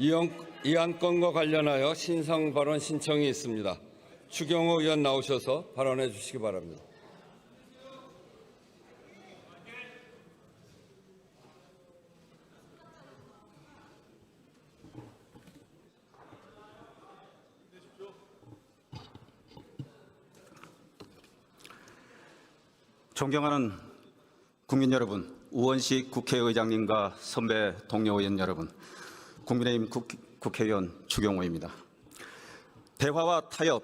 이 안건과 관련하여 신상 발언 신청이 있습니다. 추경호 의원 나오셔서 발언해 주시기 바랍니다. 존경하는 국민 여러분, 우원식 국회의장님과 선배 동료 의원 여러분, 국민의힘 국회의원 추경호입니다. 대화와 타협,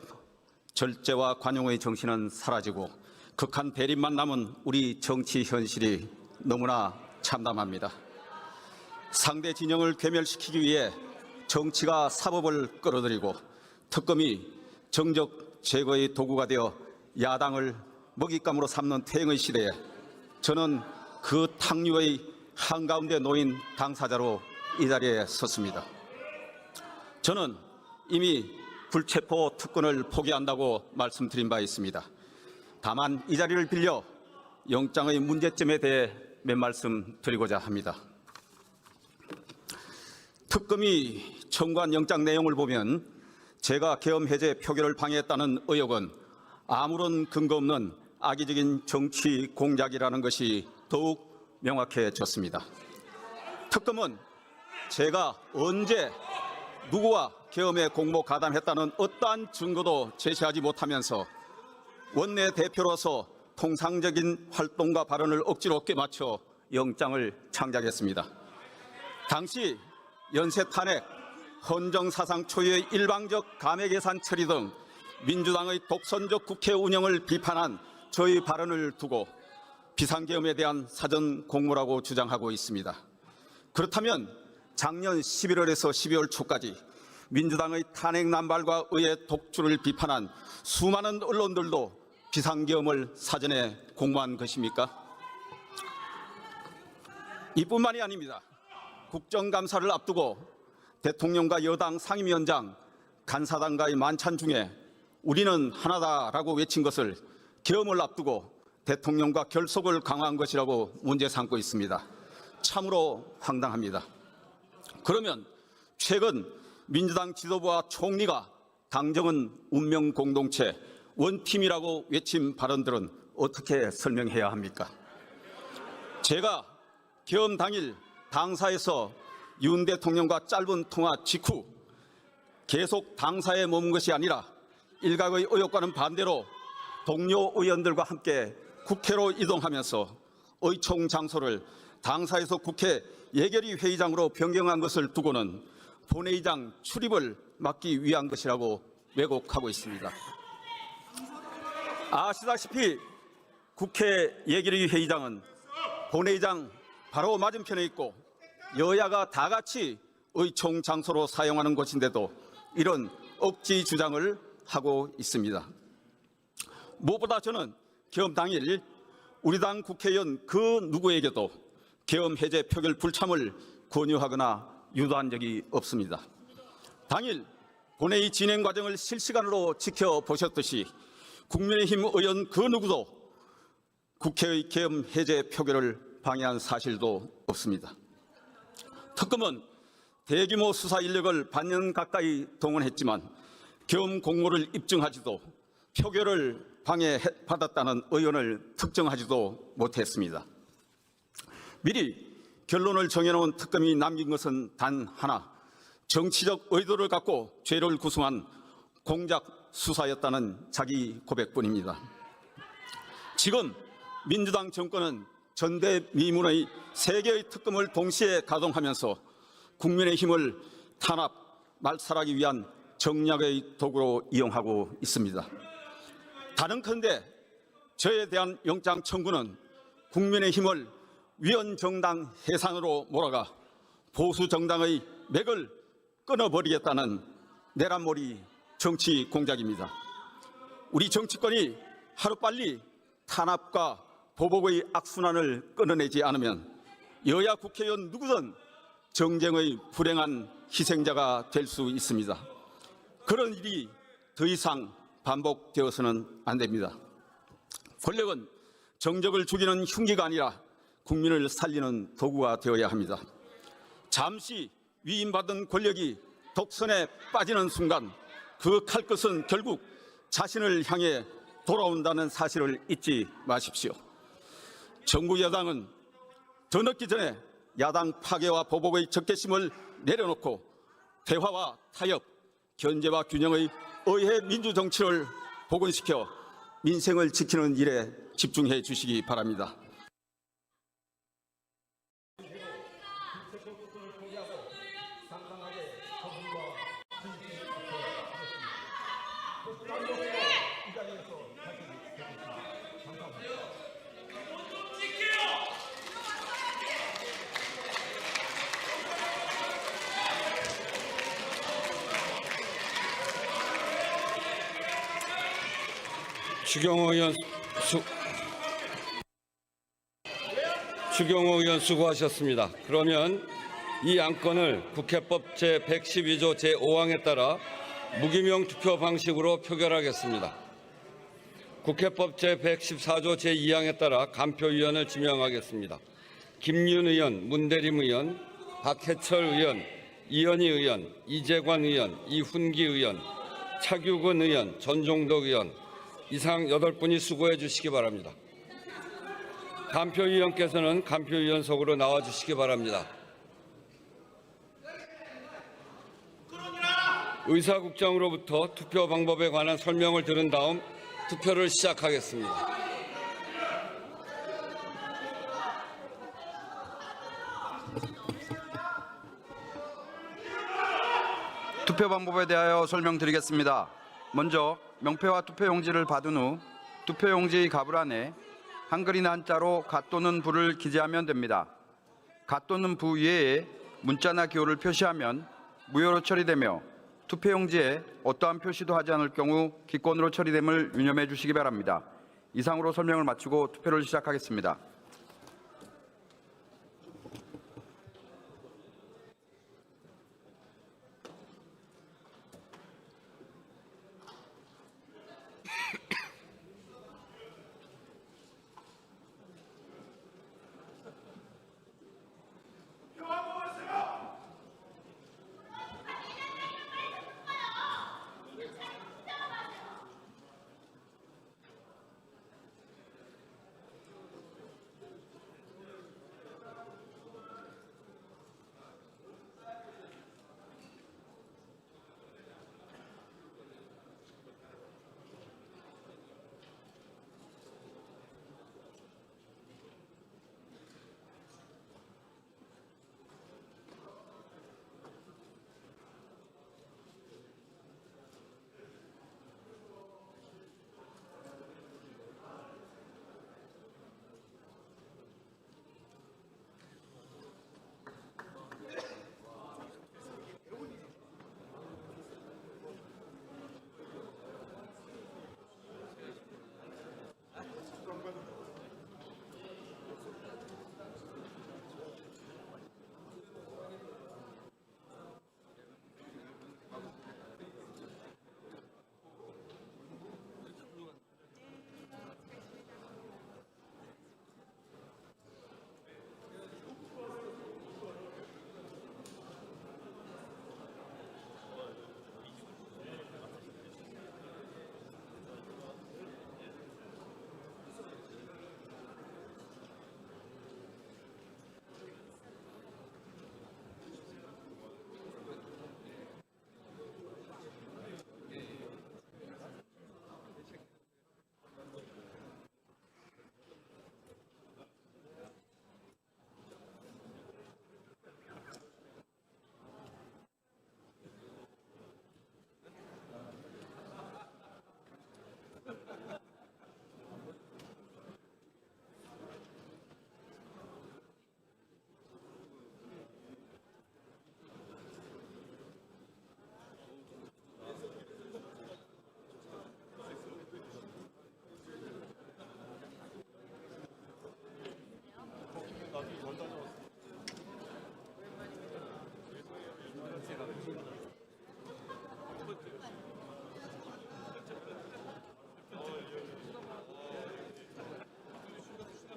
절제와 관용의 정신은 사라지고 극한 대립만 남은 우리 정치 현실이 너무나 참담합니다. 상대 진영을 괴멸시키기 위해 정치가 사법을 끌어들이고 특검이 정적 제거의 도구가 되어 야당을 먹잇감으로 삼는 퇴행의 시대에 저는 그 탕류의 한가운데 놓인 당사자로 이 자리에 섰습니다. 저는 이미 불체포 특권을 포기한다고 말씀드린 바 있습니다. 다만 이 자리를 빌려 영장의 문제점에 대해 몇 말씀 드리고자 합니다. 특검이 청구한 영장 내용을 보면 제가 계엄 해제 표결을 방해했다는 의혹은 아무런 근거 없는 악의적인 정치 공작이라는 것이 더욱 명확해졌습니다. 특검은 제가 언제 누구와 계엄에 공모 가담했다는 어떠한 증거도 제시하지 못하면서 원내대표로서 통상적인 활동과 발언을 억지로 껴맞춰 영장을 창작했습니다. 당시 연쇄탄핵, 헌정사상 초유의 일방적 감액예산 처리 등 민주당의 독선적 국회 운영을 비판한 저희 발언을 두고 비상계엄에 대한 사전 공모라고 주장하고 있습니다. 그렇다면 작년 11월에서 12월 초까지 민주당의 탄핵 남발과 의회 독주를 비판한 수많은 언론들도 비상계엄을 사전에 공모한 것입니까? 이뿐만이 아닙니다. 국정감사를 앞두고 대통령과 여당 상임위원장, 간사당과의 만찬 중에 우리는 하나다라고 외친 것을 계엄을 앞두고 대통령과 결속을 강화한 것이라고 문제 삼고 있습니다. 참으로 황당합니다. 그러면 최근 민주당 지도부와 총리가 당정은 운명 공동체, 원팀이라고 외친 발언들은 어떻게 설명해야 합니까? 제가 계엄 당일 당사에서 윤 대통령과 짧은 통화 직후 계속 당사에 머문 것이 아니라 일각의 의혹과는 반대로 동료 의원들과 함께 국회로 이동하면서 의총 장소를 당사에서 국회 예결위 회의장으로 변경한 것을 두고는 본회의장 출입을 막기 위한 것이라고 왜곡하고 있습니다. 아시다시피 국회 예결위 회의장은 본회의장 바로 맞은편에 있고 여야가 다 같이 의총 장소로 사용하는 곳인데도 이런 억지 주장을 하고 있습니다. 무엇보다 저는 계엄 당일 우리 당 국회의원 그 누구에게도 계엄 해제 표결 불참을 권유하거나 유도한 적이 없습니다. 당일 본회의 진행 과정을 실시간으로 지켜보셨듯이 국민의힘 의원 그 누구도 국회의 계엄 해제 표결을 방해한 사실도 없습니다. 특검은 대규모 수사 인력을 반년 가까이 동원했지만 계엄 공모를 입증하지도 표결을 방해받았다는 의원을 특정하지도 못했습니다. 미리 결론을 정해놓은 특검이 남긴 것은 단 하나, 정치적 의도를 갖고 죄를 구성한 공작 수사였다는 자기 고백뿐입니다. 지금 민주당 정권은 전대미문의 3개의 특검을 동시에 가동하면서 국민의힘을 탄압, 말살하기 위한 정략의 도구로 이용하고 있습니다. 다른컨대 저에 대한 영장 청구는 국민의힘을 위헌정당 해산으로 몰아가 보수정당의 맥을 끊어버리겠다는 내란몰이 정치 공작입니다. 우리 정치권이 하루빨리 탄압과 보복의 악순환을 끊어내지 않으면 여야 국회의원 누구든 정쟁의 불행한 희생자가 될 수 있습니다. 그런 일이 더 이상 반복되어서는 안 됩니다. 권력은 정적을 죽이는 흉기가 아니라 국민을 살리는 도구가 되어야 합니다. 잠시 위임받은 권력이 독선에 빠지는 순간 그 칼끝은 결국 자신을 향해 돌아온다는 사실을 잊지 마십시오. 정부 여당은 더 늦기 전에 야당 파괴와 보복의 적개심을 내려놓고 대화와 타협, 견제와 균형의 의회 민주정치를 복원시켜 민생을 지키는 일에 집중해 주시기 바랍니다. 추경호 의원 수고하셨습니다. 그러면 이 안건을 국회법 제112조 제5항에 따라 무기명 투표 방식으로 표결하겠습니다. 국회법 제114조 제2항에 따라 간표위원을 지명하겠습니다. 김윤 의원, 문대림 의원, 박해철 의원, 이현희 의원, 이재관 의원, 이훈기 의원, 차규근 의원, 전종덕 의원 이상 8분이 수고해 주시기 바랍니다. 간표위원께서는 간표위원석으로 나와 주시기 바랍니다. 의사국장으로부터 투표 방법에 관한 설명을 들은 다음 투표를 시작하겠습니다. 투표 방법에 대하여 설명드리겠습니다. 먼저 명패와 투표용지를 받은 후 투표용지 갑을 안에 한글이나 한자로 가 또는 부를 기재하면 됩니다. 가 또는 부 외에 문자나 기호를 표시하면 무효로 처리되며 투표용지에 어떠한 표시도 하지 않을 경우 기권으로 처리됨을 유념해 주시기 바랍니다. 이상으로 설명을 마치고 투표를 시작하겠습니다.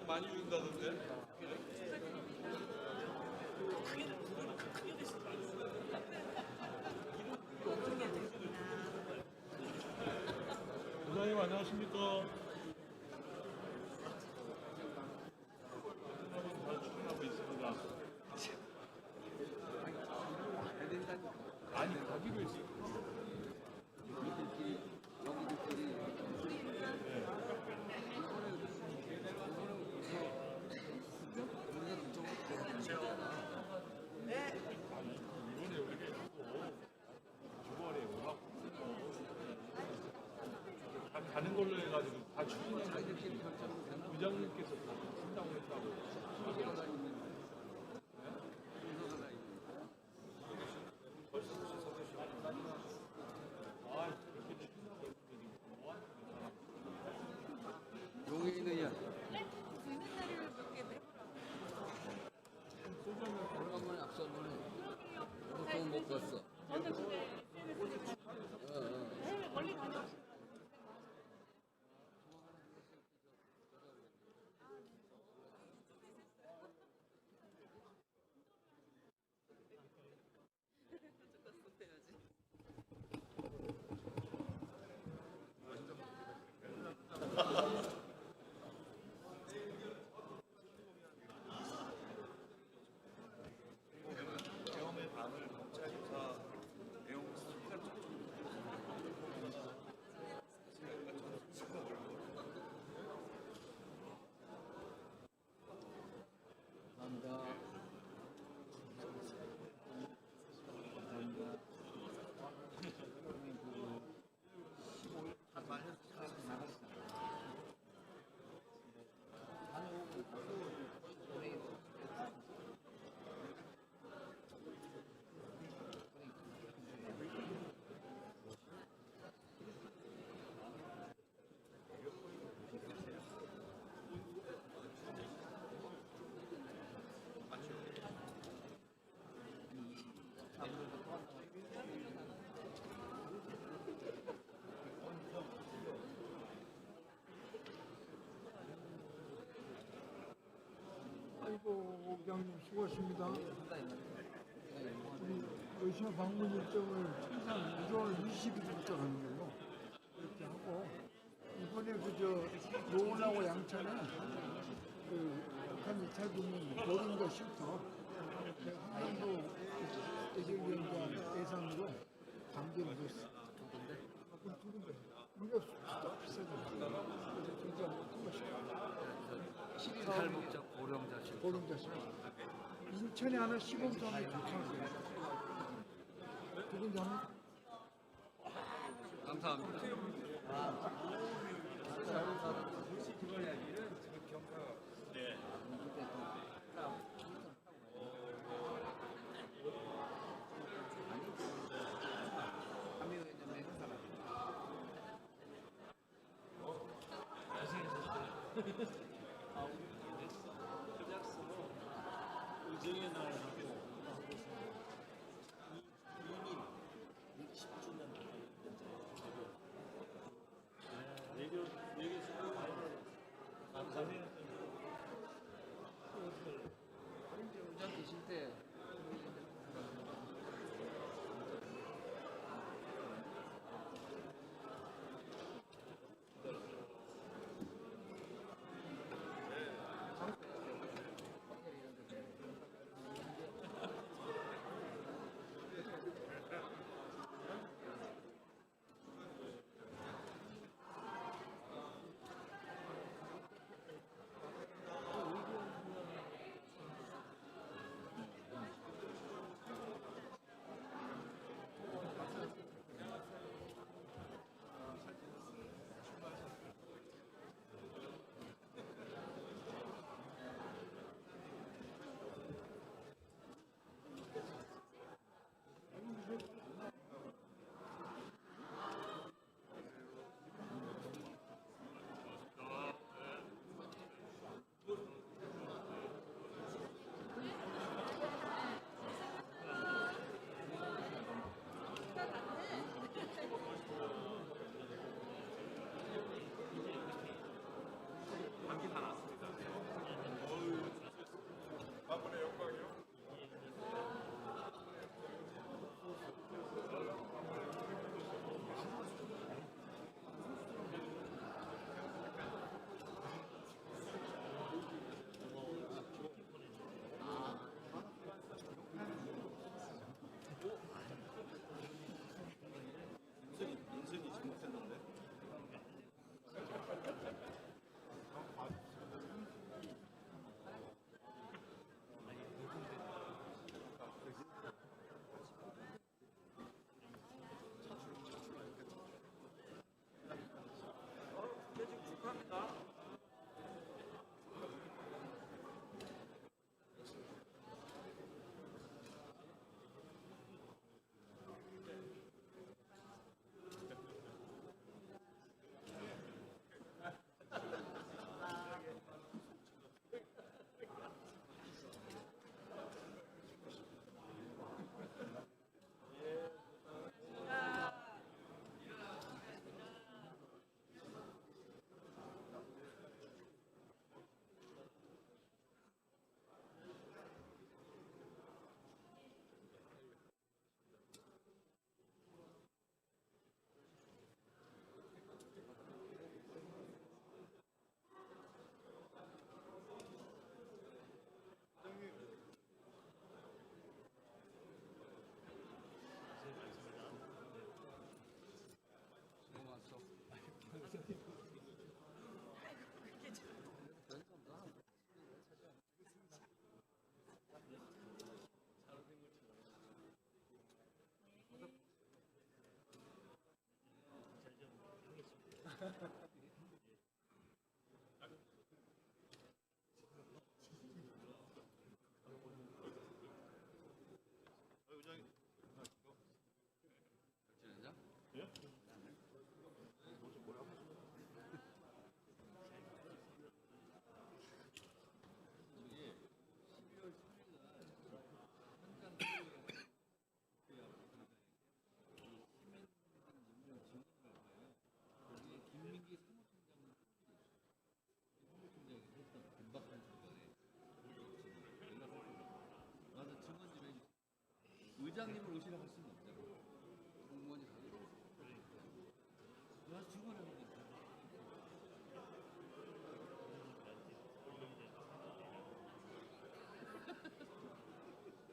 많이 준다던데? 의원님 안녕하십니까? 잘 출근하고 있습니다. 아니 가기로 했어요. 가는 걸로 해가지고 다 출근하고 부장님께서 다 쓴다고 했다고. 용인 의원. 오래간만에 앞서보네. 보통 못 봤어. 멀리 다녀. 아이고, 국장님 수고하십니다. 우리 러시아 방문 일정을 항상 1월 20일부터 하는 걸로 이렇게 하고, 이번에 노원하고 양천에 북한 이탈군은 보링과 쉼터 한반도 대전위원장 예산으로 강제를 줬어. 두 군데. 우리가 수도 비싸잖아. 그래서 진짜 큰 것이야. 11탈북자 고령자실. 보름자식. 인천에 하나 시범사업이 좋잖아요. 두 군데 하나. 감사합니다. 운전 계실 때 의장님을 오시라고 할 수는 없잖아. 공무원이 가고. 와서 증언하면 돼.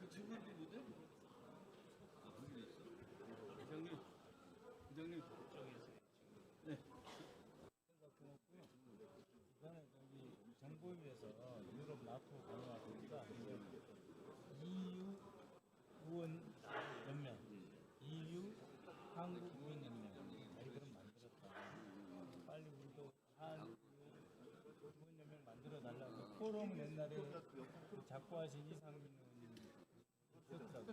그 증언도 못해? 아, 그게 있어. 의장님, 의장님. 네. 이번에 저기 정보위에서 유럽 나토 강화 보니까 EU 의원 연맹, EU 한국 의원 연맹 이런 만들었다. 빨리 우리도 한 의원 연맹 만들어 달라고 포럼 옛날에 그 작고하신 이상민 의원님 있었다고.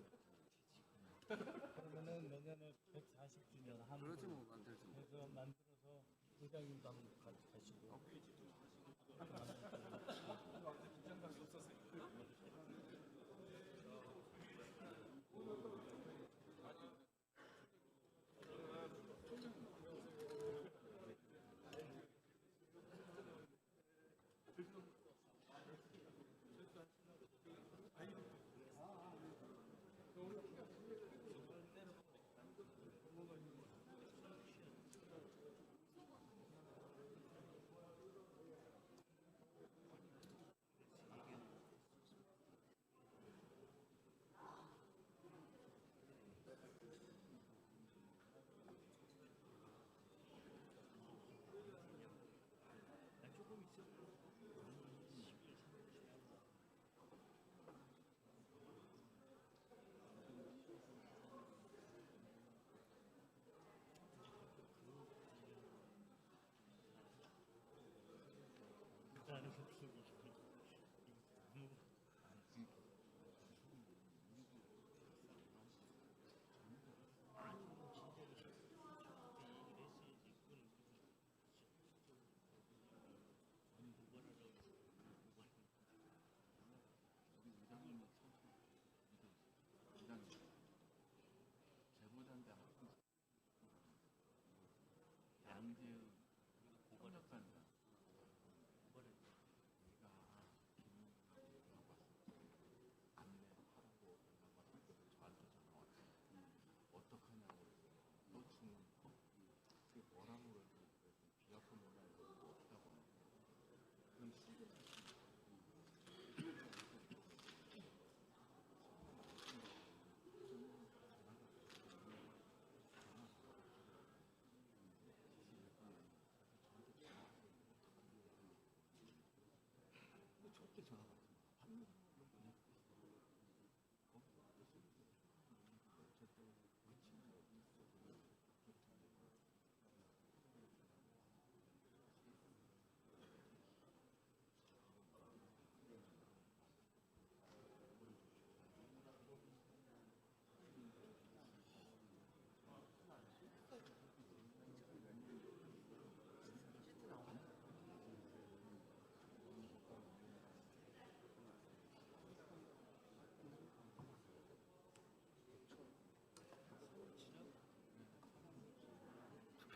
그러면은 내년에 140주년 한 그러지 뭐 만들지 뭐. 그래서 만들어서 의장님도 한번 같이 가시고.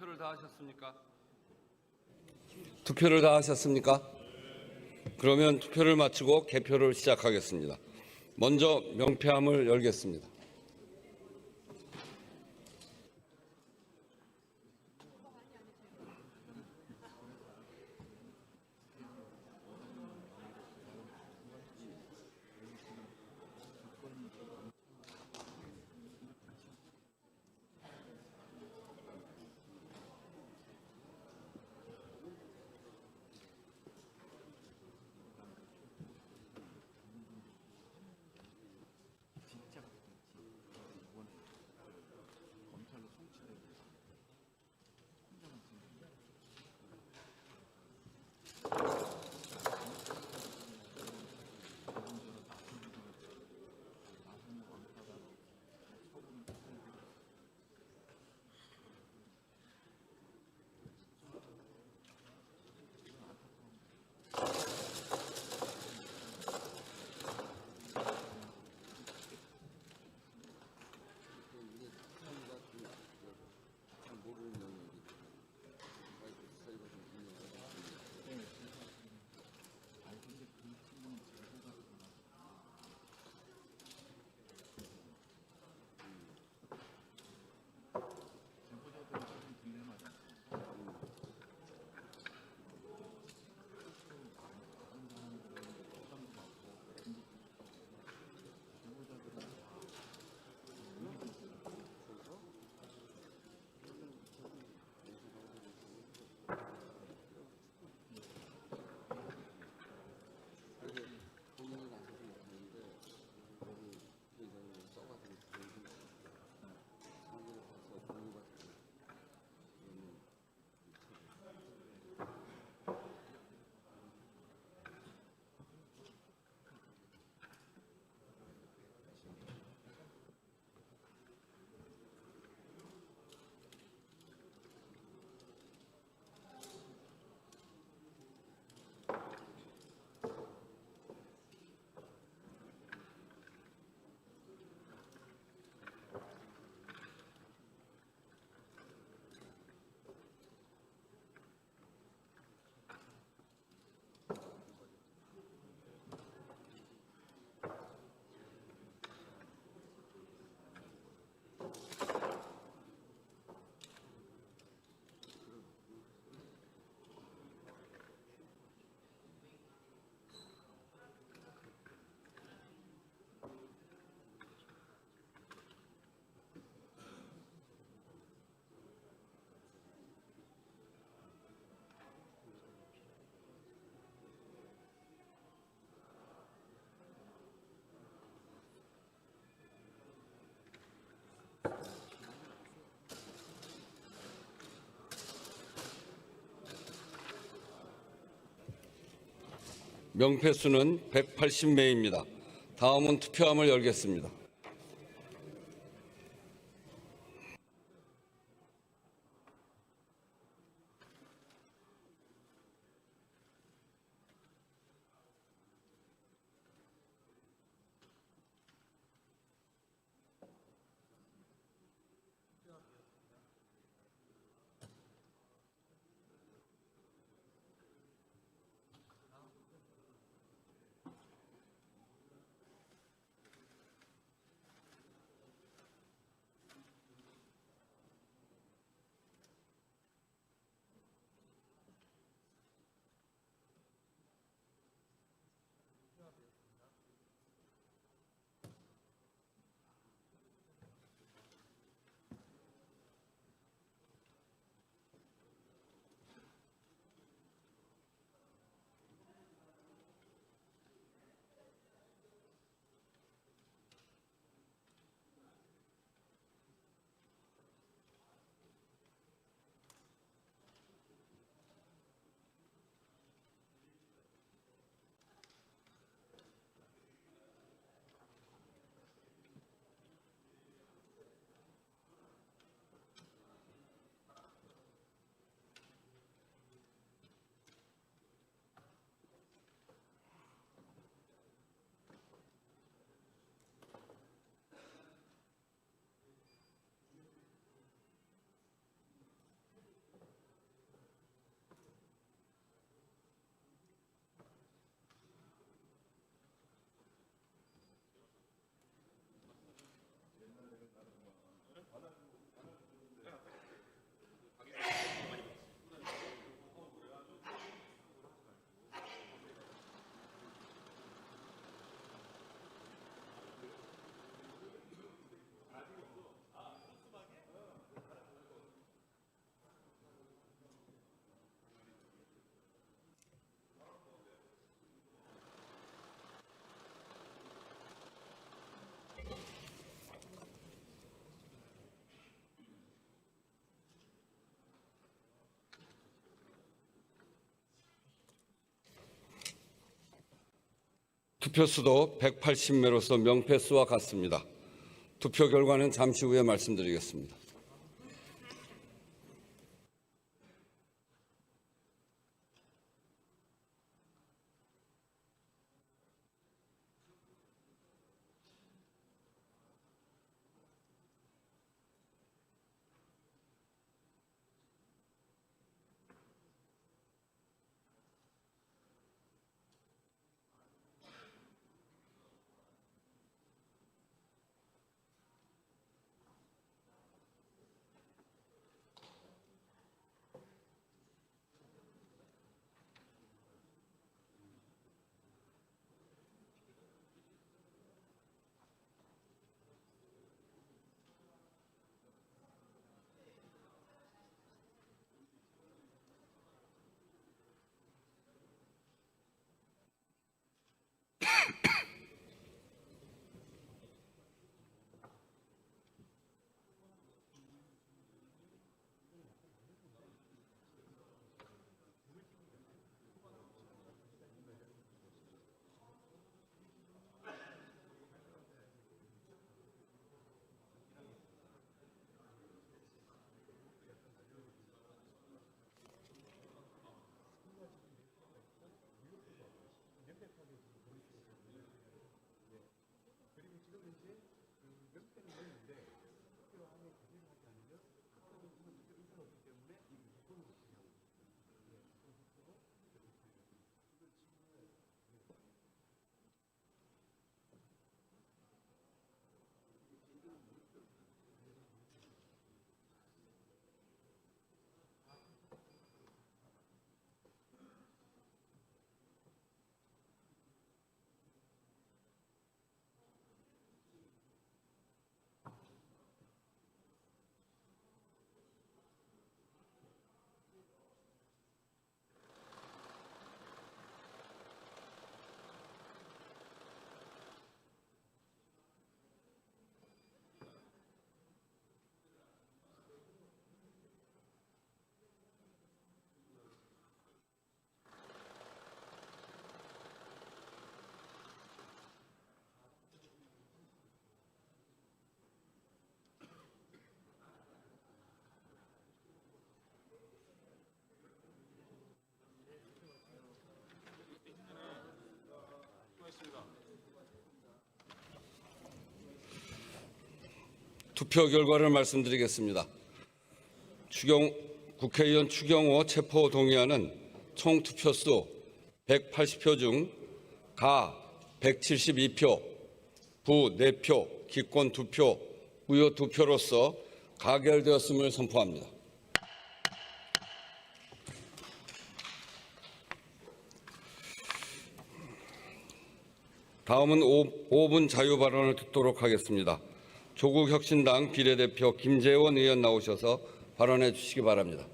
투표를 다 하셨습니까? 투표를 다 하셨습니까? 그러면 투표를 마치고 개표를 시작하겠습니다. 먼저 명패함을 열겠습니다. 명패수는 180매입니다. 다음은 투표함을 열겠습니다. 투표수도 180매로서 명패수와 같습니다. 투표 결과는 잠시 후에 말씀드리겠습니다. 투표 결과를 말씀드리겠습니다. 국회의원 추경호 체포 동의안은 총 투표수 180표 중 가 172표, 부 4표, 기권 2표, 무효 2표로서 가결되었음을 선포합니다. 다음은 5분 자유 발언을 듣도록 하겠습니다. 조국혁신당 비례대표 김재원 의원 나오셔서 발언해 주시기 바랍니다.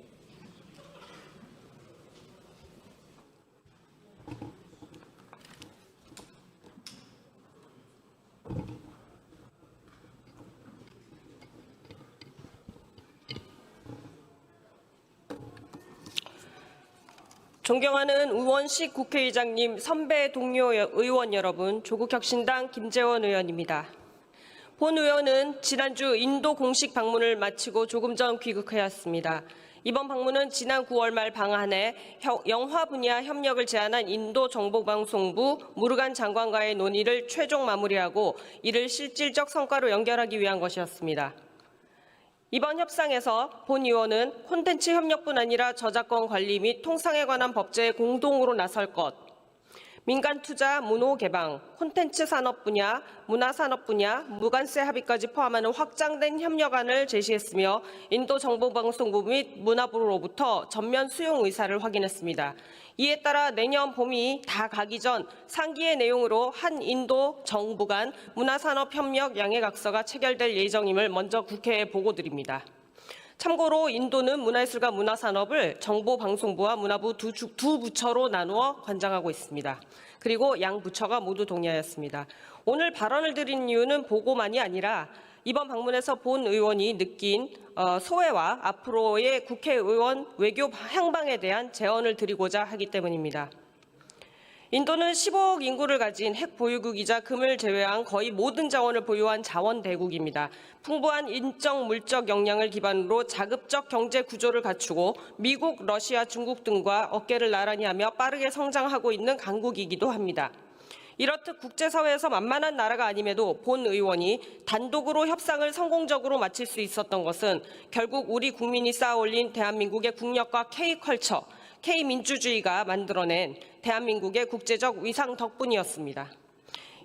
존경하는 우원식 국회의장님, 선배 동료 의원 여러분, 조국혁신당 김재원 의원입니다. 본 의원은 지난주 인도 공식 방문을 마치고 조금 전 귀국하였습니다. 이번 방문은 지난 9월 말 방한해 영화 분야 협력을 제안한 인도 정보방송부 무르간 장관과의 논의를 최종 마무리하고 이를 실질적 성과로 연결하기 위한 것이었습니다. 이번 협상에서 본 의원은 콘텐츠 협력뿐 아니라 저작권 관리 및 통상에 관한 법제에 공동으로 나설 것, 민간 투자, 문호 개방, 콘텐츠 산업 분야, 문화산업 분야, 무관세 합의까지 포함하는 확장된 협력안을 제시했으며 인도 정보방송부 및 문화부로부터 전면 수용 의사를 확인했습니다. 이에 따라 내년 봄이 다 가기 전 상기의 내용으로 한 인도 정부 간 문화산업 협력 양해각서가 체결될 예정임을 먼저 국회에 보고드립니다. 참고로 인도는 문화예술과 문화산업을 정보방송부와 문화부 두 부처로 나누어 관장하고 있습니다. 그리고 양 부처가 모두 동의하였습니다. 오늘 발언을 드린 이유는 보고만이 아니라 이번 방문에서 본 의원이 느낀 소회와 앞으로의 국회의원 외교 향방에 대한 제언을 드리고자 하기 때문입니다. 인도는 15억 인구를 가진 핵 보유국이자 금을 제외한 거의 모든 자원을 보유한 자원 대국입니다. 풍부한 인적, 물적 역량을 기반으로 자급적 경제 구조를 갖추고 미국, 러시아, 중국 등과 어깨를 나란히 하며 빠르게 성장하고 있는 강국이기도 합니다. 이렇듯 국제사회에서 만만한 나라가 아님에도 본 의원이 단독으로 협상을 성공적으로 마칠 수 있었던 것은 결국 우리 국민이 쌓아올린 대한민국의 국력과 K컬처, K민주주의가 만들어낸 대한민국의 국제적 위상 덕분이었습니다.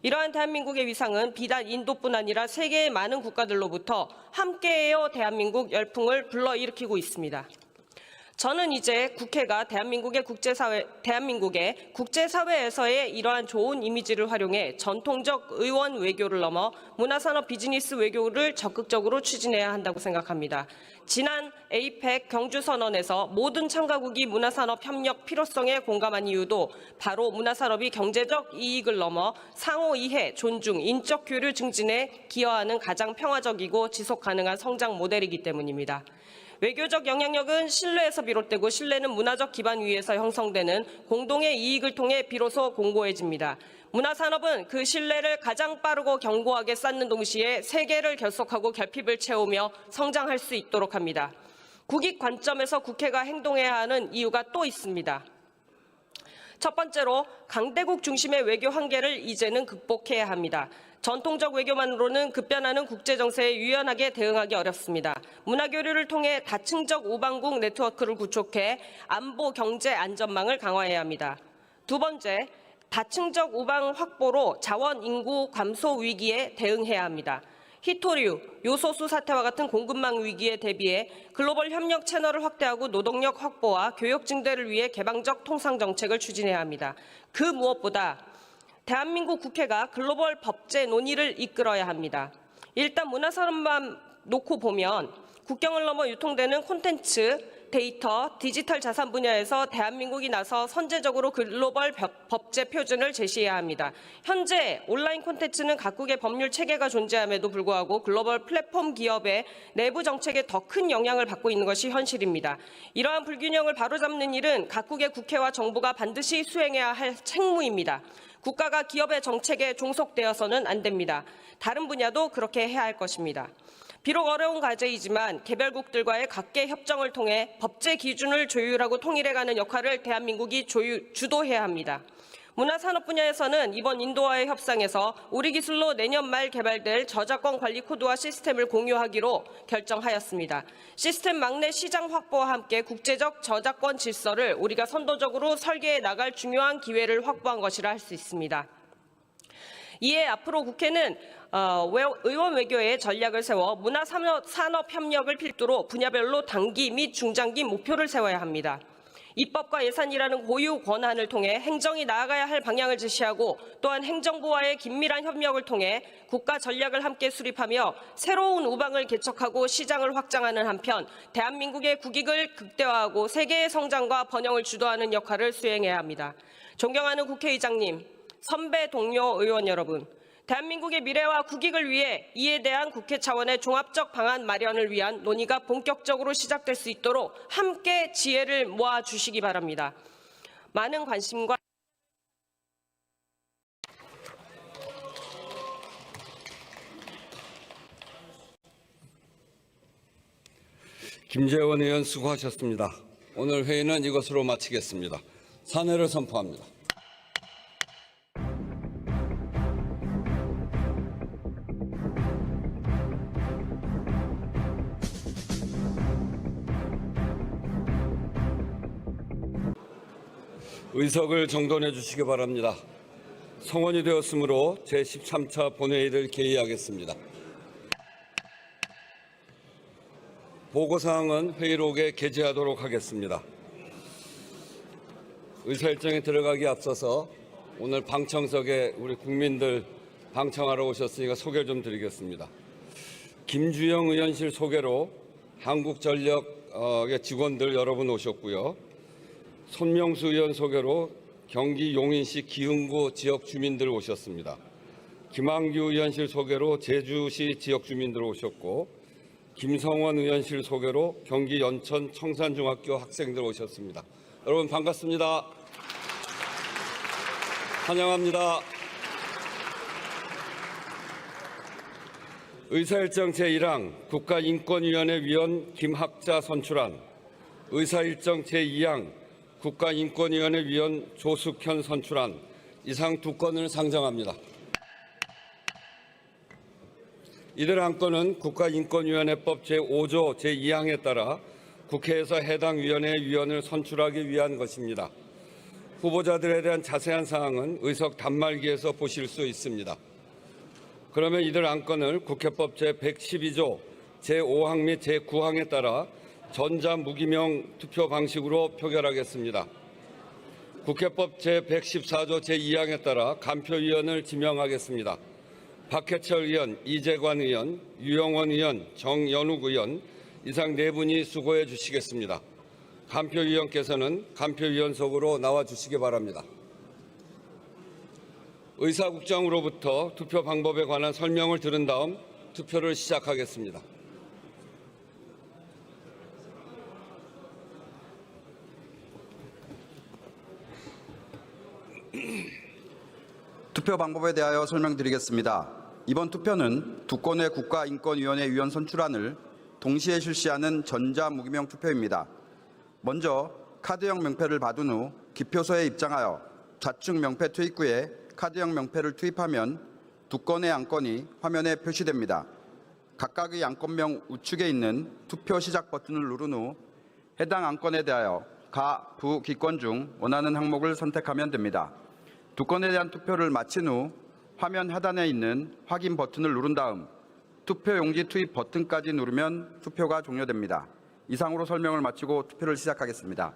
이러한 대한민국의 위상은 비단 인도뿐 아니라 세계의 많은 국가들로부터 함께해요 대한민국 열풍을 불러일으키고 있습니다. 저는 이제 국회가 대한민국의 국제사회에서의 이러한 좋은 이미지를 활용해 전통적 의원 외교를 넘어 문화산업 비즈니스 외교를 적극적으로 추진해야 한다고 생각합니다. 지난 APEC 경주선언에서 모든 참가국이 문화산업 협력 필요성에 공감한 이유도 바로 문화산업이 경제적 이익을 넘어 상호 이해, 존중, 인적 교류 증진에 기여하는 가장 평화적이고 지속 가능한 성장 모델이기 때문입니다. 외교적 영향력은 신뢰에서 비롯되고 신뢰는 문화적 기반 위에서 형성되는 공동의 이익을 통해 비로소 공고해집니다. 문화산업은 그 신뢰를 가장 빠르고 견고하게 쌓는 동시에 세계를 결속하고 결핍을 채우며 성장할 수 있도록 합니다. 국익 관점에서 국회가 행동해야 하는 이유가 또 있습니다. 첫 번째로 강대국 중심의 외교 한계를 이제는 극복해야 합니다. 전통적 외교만으로는 급변하는 국제정세에 유연하게 대응하기 어렵습니다. 문화교류를 통해 다층적 우방국 네트워크를 구축해 안보, 경제, 안전망을 강화해야 합니다. 두 번째, 다층적 우방 확보로 자원 인구 감소 위기에 대응해야 합니다. 히토류, 요소수 사태와 같은 공급망 위기에 대비해 글로벌 협력 채널을 확대하고 노동력 확보와 교육 증대를 위해 개방적 통상 정책을 추진해야 합니다. 그 무엇보다 대한민국 국회가 글로벌 법제 논의를 이끌어야 합니다. 일단 문화산업만 놓고 보면 국경을 넘어 유통되는 콘텐츠, 데이터, 디지털 자산 분야에서 대한민국이 나서 선제적으로 글로벌 법제 표준을 제시해야 합니다. 현재 온라인 콘텐츠는 각국의 법률 체계가 존재함에도 불구하고 글로벌 플랫폼 기업의 내부 정책에 더 큰 영향을 받고 있는 것이 현실입니다. 이러한 불균형을 바로잡는 일은 각국의 국회와 정부가 반드시 수행해야 할 책무입니다. 국가가 기업의 정책에 종속되어서는 안 됩니다. 다른 분야도 그렇게 해야 할 것입니다. 비록 어려운 과제이지만 개별국들과의 각계 협정을 통해 법제 기준을 조율하고 통일해가는 역할을 대한민국이 주도해야 합니다. 문화산업 분야에서는 이번 인도와의 협상에서 우리 기술로 내년 말 개발될 저작권 관리 코드와 시스템을 공유하기로 결정하였습니다. 시스템 막내 시장 확보와 함께 국제적 저작권 질서를 우리가 선도적으로 설계해 나갈 중요한 기회를 확보한 것이라 할 수 있습니다. 이에 앞으로 국회는 의원 외교의 전략을 세워 문화산업 협력을 필두로 분야별로 단기 및 중장기 목표를 세워야 합니다. 입법과 예산이라는 고유 권한을 통해 행정이 나아가야 할 방향을 제시하고 또한 행정부와의 긴밀한 협력을 통해 국가 전략을 함께 수립하며 새로운 우방을 개척하고 시장을 확장하는 한편 대한민국의 국익을 극대화하고 세계의 성장과 번영을 주도하는 역할을 수행해야 합니다. 존경하는 국회의장님, 선배 동료 의원 여러분, 대한민국의 미래와 국익을 위해 이에 대한 국회 차원의 종합적 방안 마련을 위한 논의가 본격적으로 시작될 수 있도록 함께 지혜를 모아주시기 바랍니다. 많은 관심과 김재원 의원 수고하셨습니다. 오늘 회의는 이것으로 마치겠습니다. 산회를 선포합니다. 의석을 정돈해 주시기 바랍니다. 성원이 되었으므로 제13차 본회의를 개의하겠습니다. 보고사항은 회의록에 게재하도록 하겠습니다. 의사일정에 들어가기 앞서서 오늘 방청석에 우리 국민들 방청하러 오셨으니까 소개를 좀 드리겠습니다. 김주영 의원실 소개로 한국전력의 직원들 여러분 오셨고요. 손명수 의원 소개로 경기 용인시 기흥구 지역 주민들 오셨습니다. 김한규 의원실 소개로 제주시 지역 주민들 오셨고 김성원 의원실 소개로 경기 연천 청산중학교 학생들 오셨습니다. 여러분 반갑습니다. 환영합니다. 의사일정 제1항 국가인권위원회 위원 김학자 선출안, 의사일정 제2항 국가인권위원회 위원 조숙현 선출안, 이상 두 건을 상정합니다. 이들 한 건은 국가인권위원회법 제5조 제2항에 따라 국회에서 해당 위원회 위원을 선출하기 위한 것입니다. 후보자들에 대한 자세한 사항은 의석 단말기에서 보실 수 있습니다. 그러면 이들 안건을 국회법 제112조 제5항 및 제9항에 따라 전자무기명 투표 방식으로 표결하겠습니다. 국회법 제114조 제2항에 따라 간표위원을 지명하겠습니다. 박해철 의원, 이재관 의원, 유영원 의원, 정연욱 의원, 이상 네 분이 수고해 주시겠습니다. 간표위원께서는 간표위원석으로 나와 주시기 바랍니다. 의사국장으로부터 투표 방법에 관한 설명을 들은 다음 투표를 시작하겠습니다. 투표 방법에 대하여 설명드리겠습니다. 이번 투표는 두 건의 국가인권위원회 위원 선출안을 동시에 실시하는 전자무기명 투표입니다. 먼저 카드형 명패를 받은 후 기표소에 입장하여 좌측 명패 투입구에 카드형 명패를 투입하면 두 건의 안건이 화면에 표시됩니다. 각각의 안건명 우측에 있는 투표 시작 버튼을 누른 후 해당 안건에 대하여 가, 부 기권 중 원하는 항목을 선택하면 됩니다. 두 건에 대한 투표를 마친 후 화면 하단에 있는 확인 버튼을 누른 다음 투표용지 투입 버튼까지 누르면 투표가 종료됩니다. 이상으로 설명을 마치고 투표를 시작하겠습니다.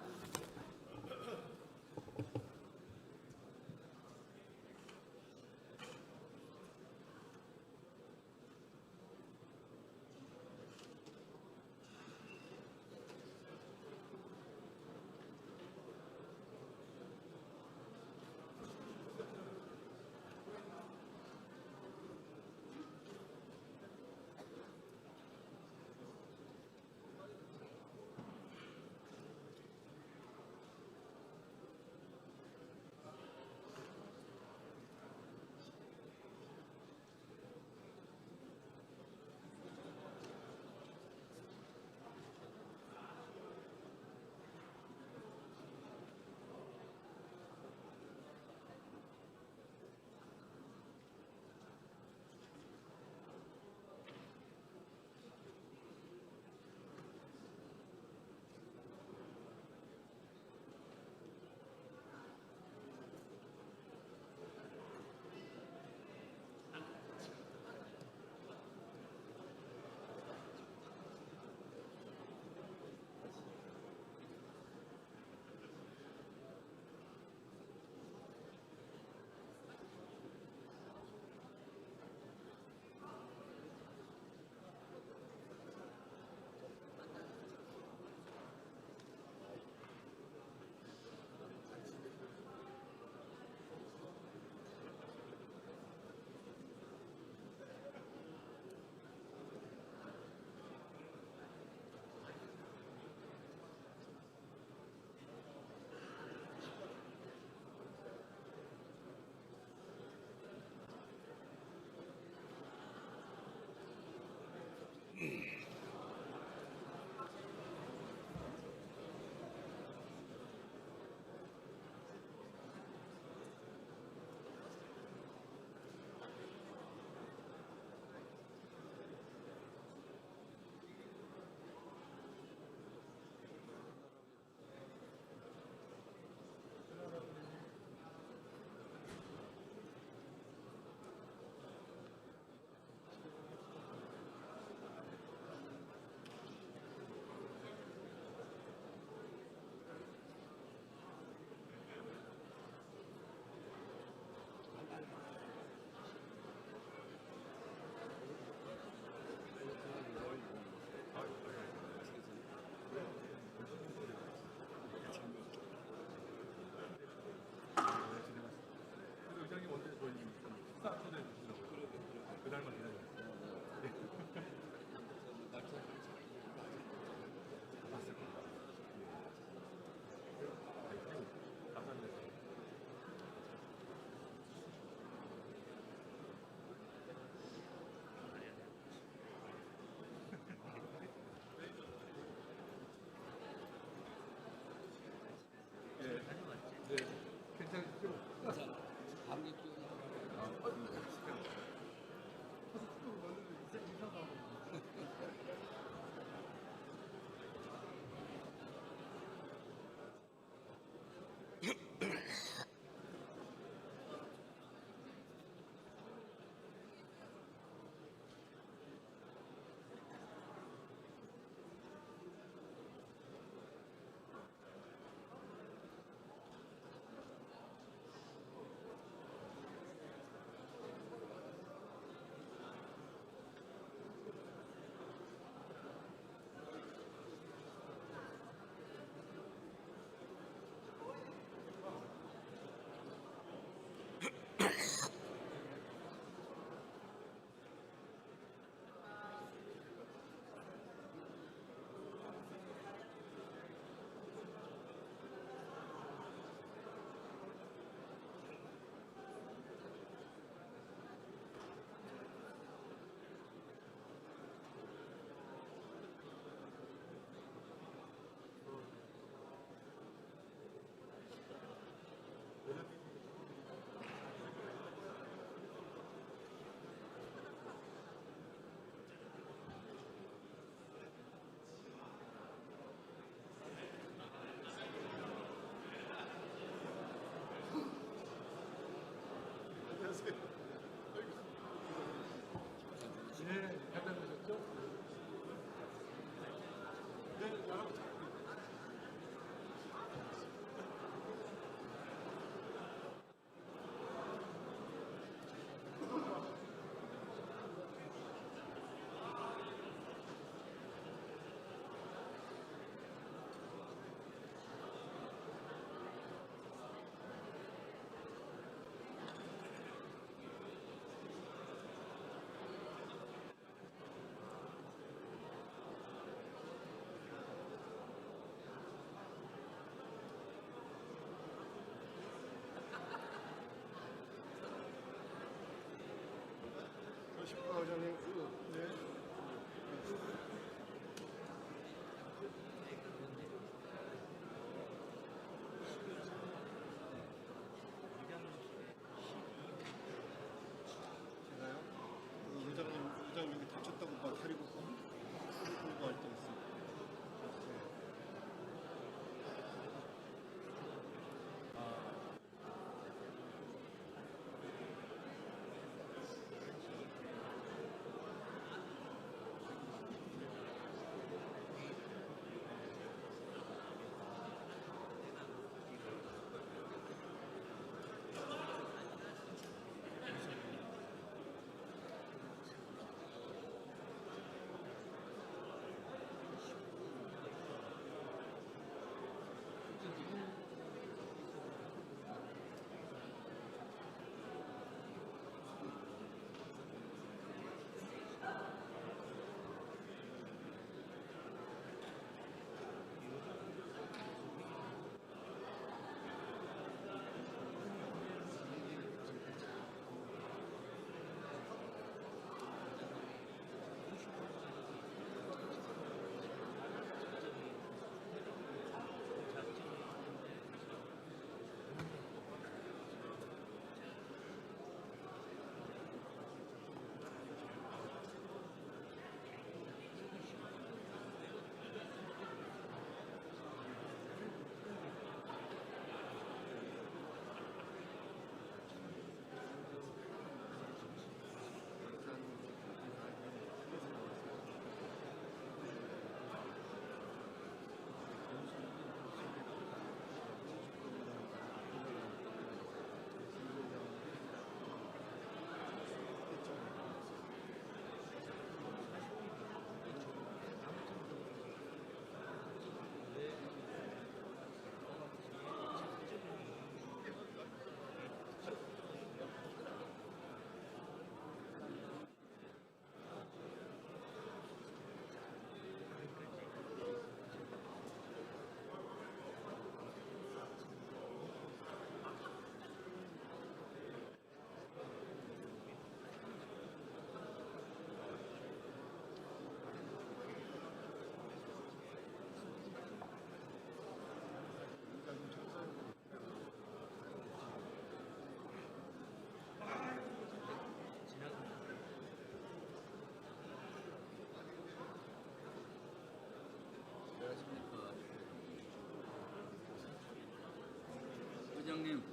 회장님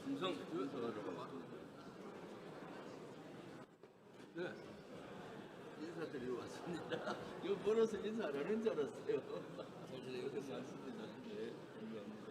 충성 인사하러 네 인사드리러 왔습니다. 이거 벌어서 인사 안 하는 줄 알았어요. 사실 이거 고맙습니다. 네 감사합니다.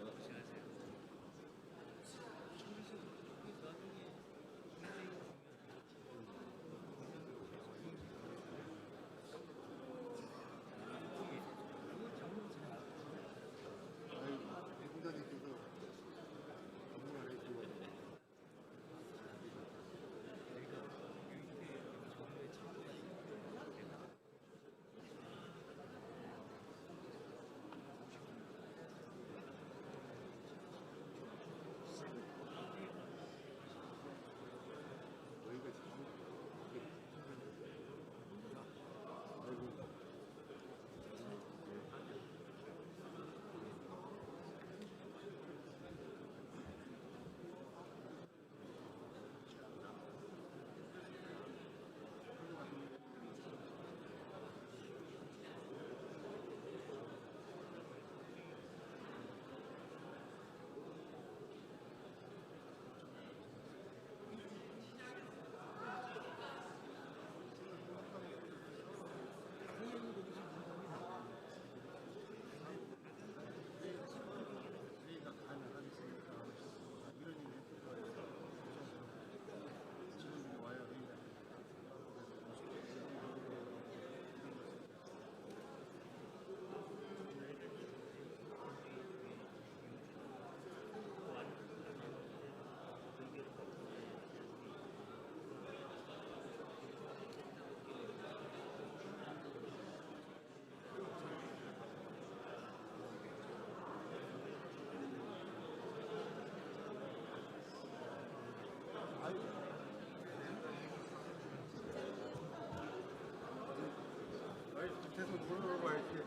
계속 물어봐 이렇게.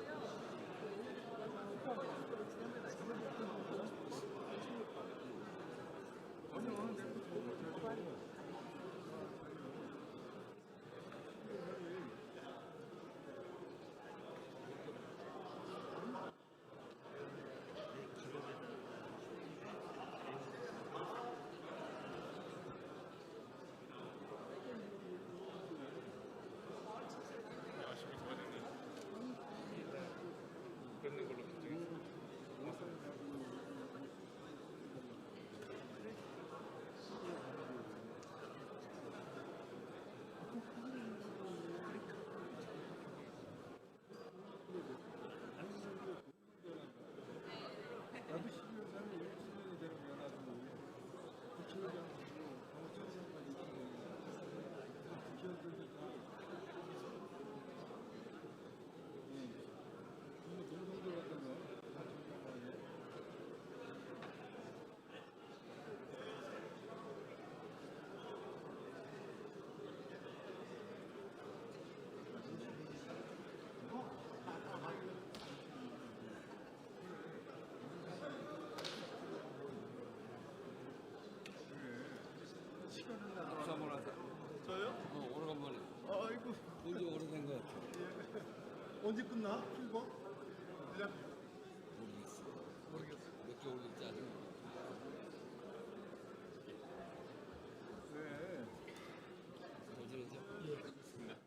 뵙는 걸로 결정했습니다. 나도 12월 3일 1주년이 되는 연합이 부처장하고 강원천상까지 부처들이 다 동성들 같은 거 다 정리하고 박수 한번 하세요. 저요? 오래간만에. 아이고 본지 오래된 것 같아요. 언제 끝나? 출범? 그냥 모르겠어. 몇 개월 있지 않을까. 네. 잘 지내죠? 예.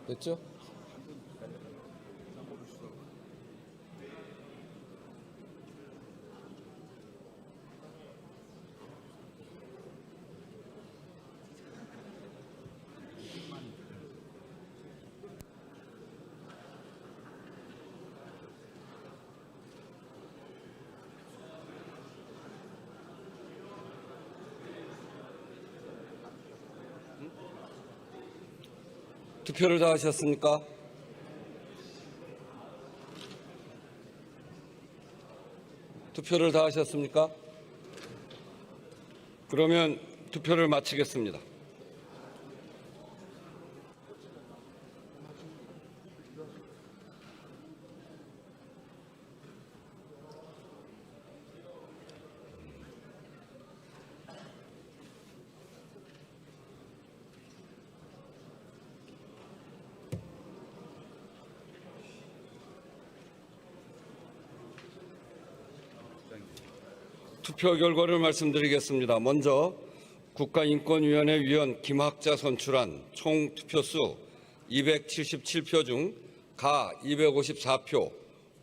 됐죠? 투표를 다 하셨습니까? 투표를 다 하셨습니까? 그러면 투표를 마치겠습니다. 투표 결과를 말씀드리겠습니다. 먼저 국가인권위원회 위원 김학자 선출한 총 투표수 277표 중 가 254표,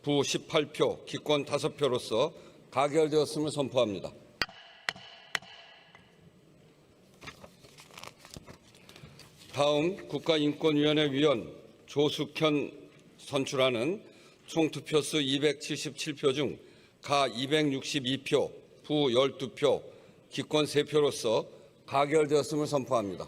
부 18표, 기권 5표로서 가결되었음을 선포합니다. 다음 국가인권위원회 위원 조숙현 선출하는 총 투표수 277표 중 가 262표, 부 12표, 기권 3표로서 가결되었음을 선포합니다.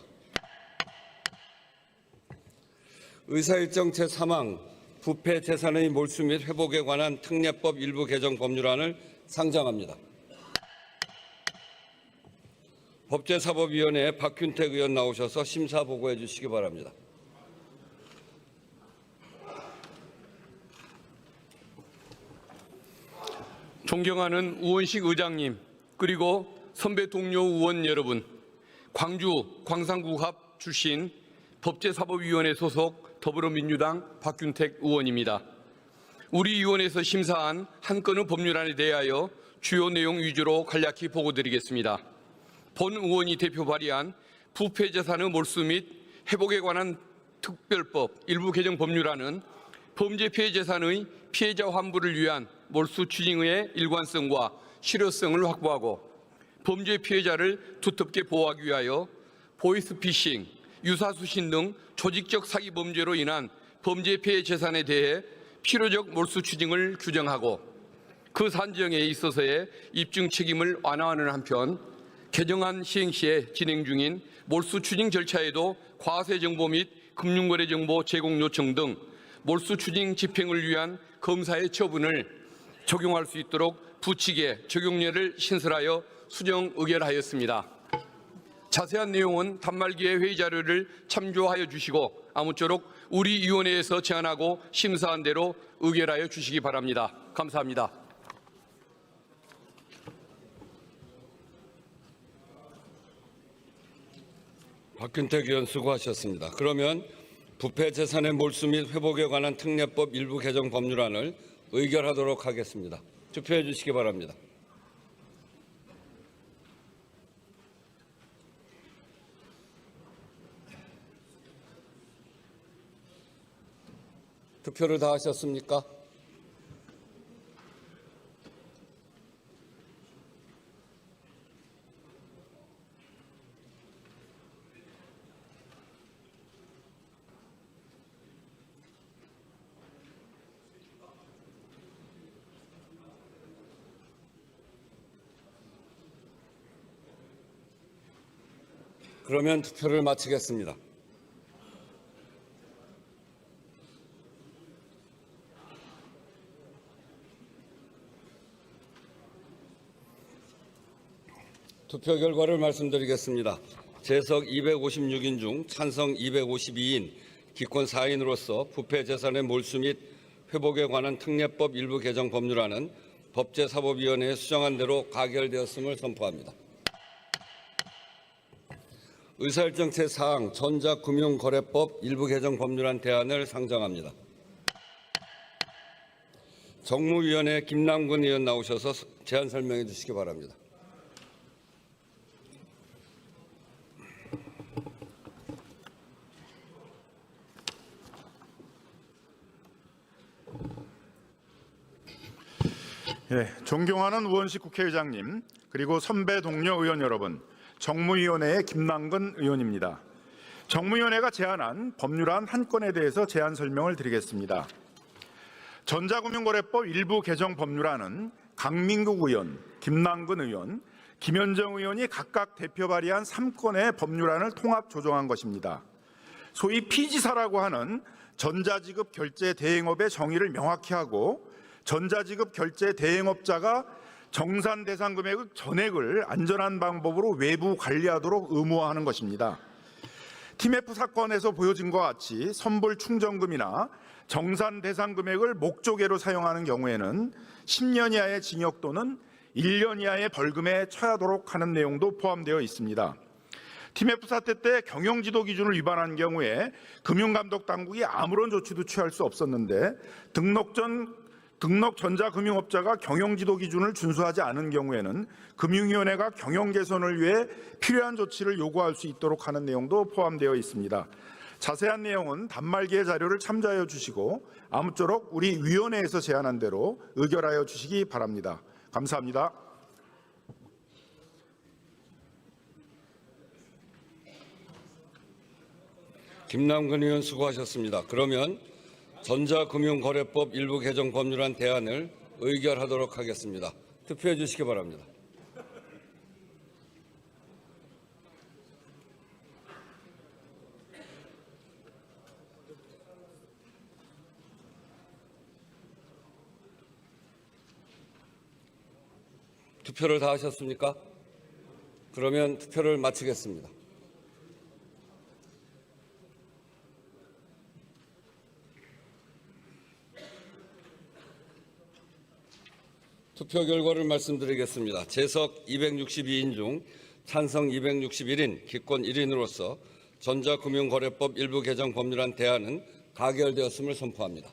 의사일정 제3항 부패 재산의 몰수 및 회복에 관한 특례법 일부 개정 법률안을 상정합니다. 법제사법위원회에 박균택 의원 나오셔서 심사 보고해 주시기 바랍니다. 존경하는 우원식 의장님, 그리고 선배 동료 의원 여러분, 광주 광산구합 출신 법제사법위원회 소속 더불어민주당 박균택 의원입니다. 우리 위원회에서 심사한 한 건의 법률안에 대하여 주요 내용 위주로 간략히 보고드리겠습니다. 본 의원이 대표 발의한 부패재산의 몰수 및 회복에 관한 특별법 일부 개정 법률안은 범죄 피해 재산의 피해자 환부를 위한 몰수 추징의 일관성과 실효성을 확보하고 범죄 피해자를 두텁게 보호하기 위하여 보이스피싱, 유사수신 등 조직적 사기 범죄로 인한 범죄 피해 재산에 대해 필요적 몰수 추징을 규정하고 그 산정에 있어서의 입증 책임을 완화하는 한편 개정안 시행 시에 진행 중인 몰수 추징 절차에도 과세 정보 및 금융거래 정보 제공 요청 등 몰수 추징 집행을 위한 검사의 처분을 적용할 수 있도록 부칙의 적용례를 신설하여 수정 의결하였습니다. 자세한 내용은 단말기의 회의 자료를 참조하여 주시고 아무쪼록 우리 위원회에서 제안하고 심사한 대로 의결하여 주시기 바랍니다. 감사합니다. 박균택 의원 수고하셨습니다. 그러면 부패 재산의 몰수 및 회복에 관한 특례법 일부 개정 법률안을 의결하도록 하겠습니다. 투표해 주시기 바랍니다. 투표를 다 하셨습니까? 그러면 투표를 마치겠습니다. 투표 결과를 말씀드리겠습니다. 재석 256인 중 찬성 252인, 기권 4인으로서 부패 재산의 몰수 및 회복에 관한 특례법 일부 개정 법률안은 법제사법위원회에 수정한 대로 가결되었음을 선포합니다. 의사일정 제4항 전자금융거래법 일부 개정 법률안 대안을 상정합니다. 정무위원회 김남근 의원 나오셔서 제안 설명해 주시기 바랍니다. 존경하는 우원식 국회의장님, 그리고 선배 동료 의원 여러분, 정무위원회의 김남근 의원입니다. 정무위원회가 제안한 법률안 한 건에 대해서 제안 설명을 드리겠습니다. 전자금융거래법 일부 개정 법률안은 강민국 의원, 김남근 의원, 김현정 의원이 각각 대표 발의한 3건의 법률안을 통합 조정한 것입니다. 소위 피지사라고 하는 전자지급 결제 대행업의 정의를 명확히 하고 전자지급 결제 대행업자가 정산 대상 금액의 전액을 안전한 방법으로 외부 관리하도록 의무화하는 것입니다. TMF 사건에서 보여진 것과 같이 선불 충전금이나 정산 대상 금액을 목조개로 사용하는 경우에는 10년 이하의 징역 또는 1년 이하의 벌금에 처하도록 하는 내용도 포함되어 있습니다. TMF 사태 때 경영지도 기준을 위반한 경우에 금융감독당국이 아무런 조치도 취할 수 없었는데 등록 전자금융업자가 경영지도 기준을 준수하지 않은 경우에는 금융위원회가 경영 개선을 위해 필요한 조치를 요구할 수 있도록 하는 내용도 포함되어 있습니다. 자세한 내용은 단말기의 자료를 참조하여 주시고 아무쪼록 우리 위원회에서 제안한 대로 의결하여 주시기 바랍니다. 감사합니다. 김남근 의원 수고하셨습니다. 그러면 전자금융거래법 일부 개정 법률안 대안을 의결하도록 하겠습니다. 투표해 주시기 바랍니다. 투표를 다 하셨습니까? 그러면 투표를 마치겠습니다. 투표 결과를 말씀드리겠습니다. 재석 262인 중 찬성 261인, 기권 1인으로서 전자금융거래법 일부 개정 법률안 대안은 가결되었음을 선포합니다.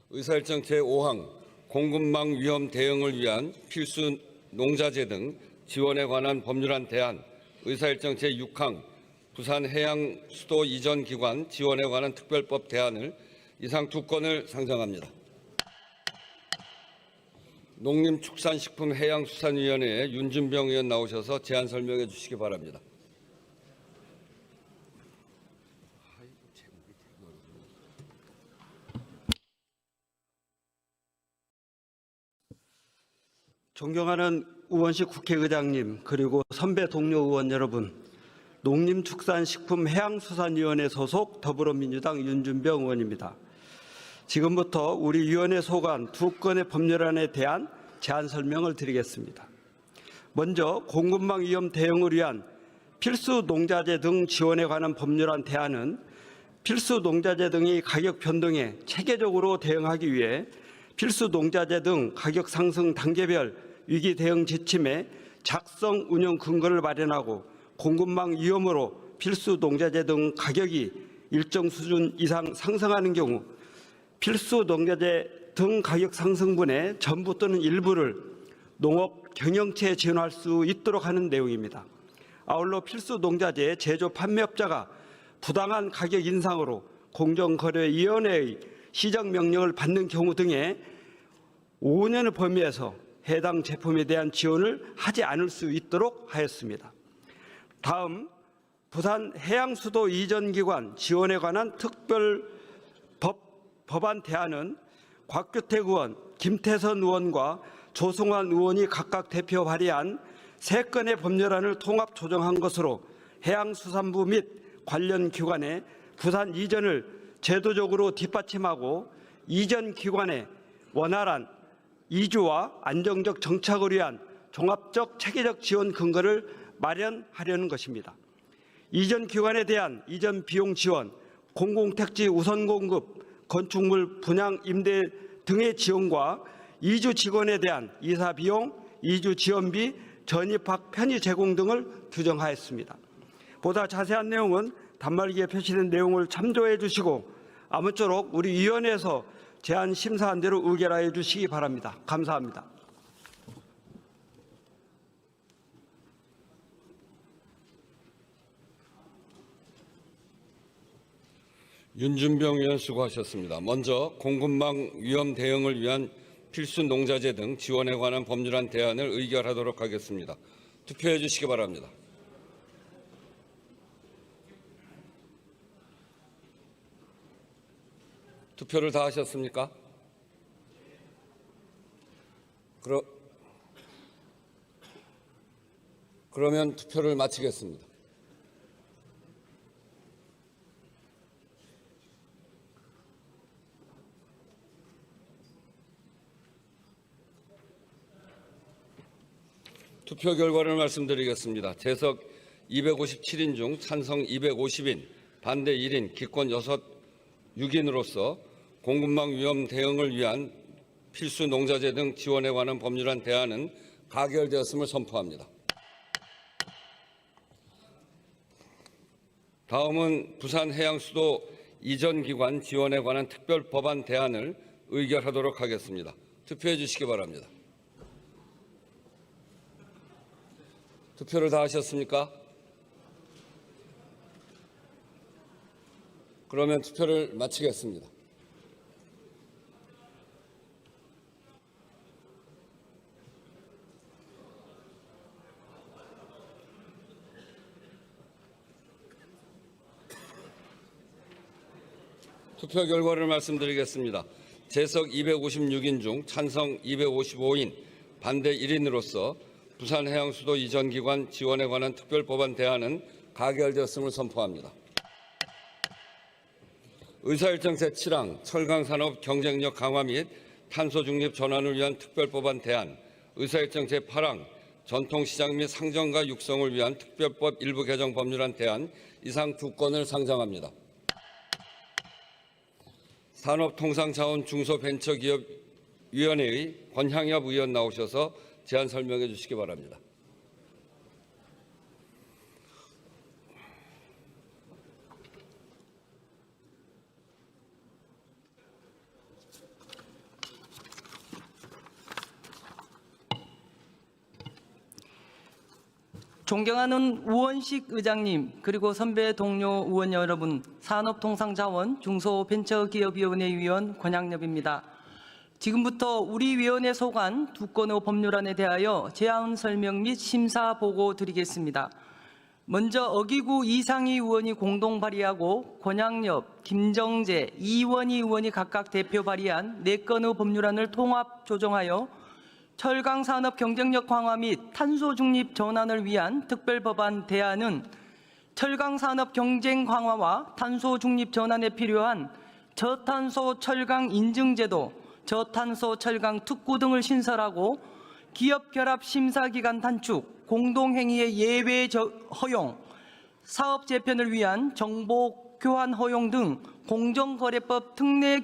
의사일정 제5항 공급망 위험 대응을 위한 필수 농자재 등 지원에 관한 법률안 대안, 의사일정 제6항 부산 해양 수도 이전 기관 지원에 관한 특별법 대안을 이상 두 건을 상정합니다. 농림축산식품해양수산위원회에 윤준병 의원 나오셔서 제안 설명해 주시기 바랍니다. 존경하는 우원식 국회의장님, 그리고 선배 동료 의원 여러분, 농림축산식품해양수산위원회 소속 더불어민주당 윤준병 의원입니다. 지금부터 우리 위원회 소관 두 건의 법률안에 대한 제안 설명을 드리겠습니다. 먼저 공급망 위험 대응을 위한 필수 농자재 등 지원에 관한 법률안 대안은 필수 농자재 등의 가격 변동에 체계적으로 대응하기 위해 필수 농자재 등 가격 상승 단계별 위기 대응 지침의 작성 운영 근거를 마련하고 공급망 위험으로 필수 농자재 등 가격이 일정 수준 이상 상승하는 경우 필수 농자재 등 가격 상승분의 전부 또는 일부를 농업 경영체에 지원할 수 있도록 하는 내용입니다. 아울러 필수 농자재 제조 판매업자가 부당한 가격 인상으로 공정거래위원회의 시정 명령을 받는 경우 등의 5년의 범위에서 해당 제품에 대한 지원을 하지 않을 수 있도록 하였습니다. 다음, 부산 해양수도 이전기관 지원에 관한 특별 법안 대안은 곽규택 의원, 김태선 의원과 조승환 의원이 각각 대표 발의한 3건의 법률안을 통합 조정한 것으로 해양수산부 및 관련 기관의 부산 이전을 제도적으로 뒷받침하고 이전 기관의 원활한 이주와 안정적 정착을 위한 종합적 체계적 지원 근거를 마련하려는 것입니다. 이전 기관에 대한 이전 비용 지원, 공공택지 우선 공급, 건축물 분양 임대 등의 지원과 이주 직원에 대한 이사 비용, 이주 지원비, 전입학 편의 제공 등을 규정하였습니다. 보다 자세한 내용은 단말기에 표시된 내용을 참조해 주시고 아무쪼록 우리 위원회에서 제안 심사한 대로 의결하여 주시기 바랍니다. 감사합니다. 윤준병 의원 수고하셨습니다. 먼저 공급망 위험 대응을 위한 필수 농자재 등 지원에 관한 법률안 대안을 의결하도록 하겠습니다. 투표해 주시기 바랍니다. 투표를 다 하셨습니까? 그러면 투표를 마치겠습니다. 투표 결과를 말씀드리겠습니다. 재석 257인 중 찬성 250인, 반대 1인, 기권 6인으로서 공급망 위험 대응을 위한 필수 농자재 등 지원에 관한 법률안 대안은 가결되었음을 선포합니다. 다음은 부산해양수도 이전기관 지원에 관한 특별법안 대안을 의결하도록 하겠습니다. 투표해 주시기 바랍니다. 투표를 다 하셨습니까? 그러면 투표를 마치겠습니다. 투표 결과를 말씀드리겠습니다. 재석 256인 중 찬성 255인, 반대 1인으로서 부산해양수도 이전기관 지원에 관한 특별법안 대안은 가결되었음을 선포합니다. 의사일정 제7항 철강산업 경쟁력 강화 및 탄소 중립 전환을 위한 특별법안 대안, 의사일정 제8항 전통시장 및 상점가 육성을 위한 특별법 일부 개정 법률안 대안 이상 2건을 상정합니다. 산업통상자원중소벤처기업위원회의 권향엽 의원 나오셔서 제안 설명해 주시기 바랍니다. 존경하는 우원식 의장님, 그리고 선배 동료 의원 여러분, 산업통상자원 중소벤처기업위원회 위원 권향엽입니다. 지금부터 우리 위원회 소관 2건의 법률안에 대하여 제안 설명 및 심사 보고 드리겠습니다. 먼저 어기구 이상희 의원이 공동 발의하고 권향엽, 김정재, 이원희 의원이 각각 대표 발의한 4건의 법률안을 통합 조정하여 철강산업 경쟁력 강화 및 탄소 중립 전환을 위한 특별법안 대안은 철강산업 경쟁 강화와 탄소 중립 전환에 필요한 저탄소 철강 인증제도, 저탄소 철강 특구 등을 신설하고 기업 결합 심사 기간 단축, 공동행위의 예외 허용, 사업 재편을 위한 정보 교환 허용 등 공정거래법 특례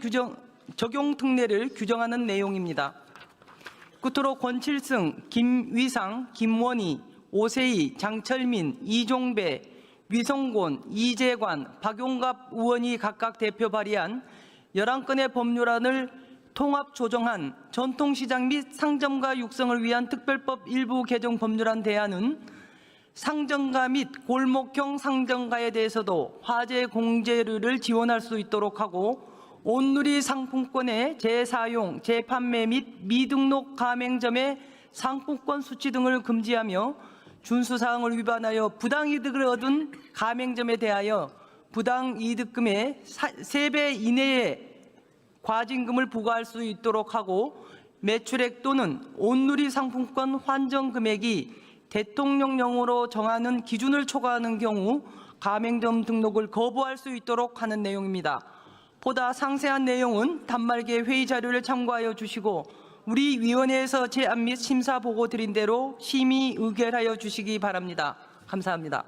적용 특례를 규정하는 내용입니다. 끝으로 권칠승, 김위상, 김원희, 오세희, 장철민, 이종배, 위성곤, 이재관, 박용갑 의원이 각각 대표 발의한 11건의 법률안을 통합 조정한 전통시장 및 상점가 육성을 위한 특별법 일부 개정 법률안 대안은 상점가 및 골목형 상점가에 대해서도 화재 공제료를 지원할 수 있도록 하고 온누리 상품권의 재사용, 재판매 및 미등록 가맹점의 상품권 수취 등을 금지하며 준수사항을 위반하여 부당이득을 얻은 가맹점에 대하여 부당이득금의 3배 이내의 과징금을 부과할 수 있도록 하고 매출액 또는 온누리 상품권 환정 금액이 대통령령으로 정하는 기준을 초과하는 경우 가맹점 등록을 거부할 수 있도록 하는 내용입니다. 보다 상세한 내용은 단말기에 회의 자료를 참고하여 주시고 우리 위원회에서 제안 및 심사 보고 드린 대로 심의 의결하여 주시기 바랍니다. 감사합니다.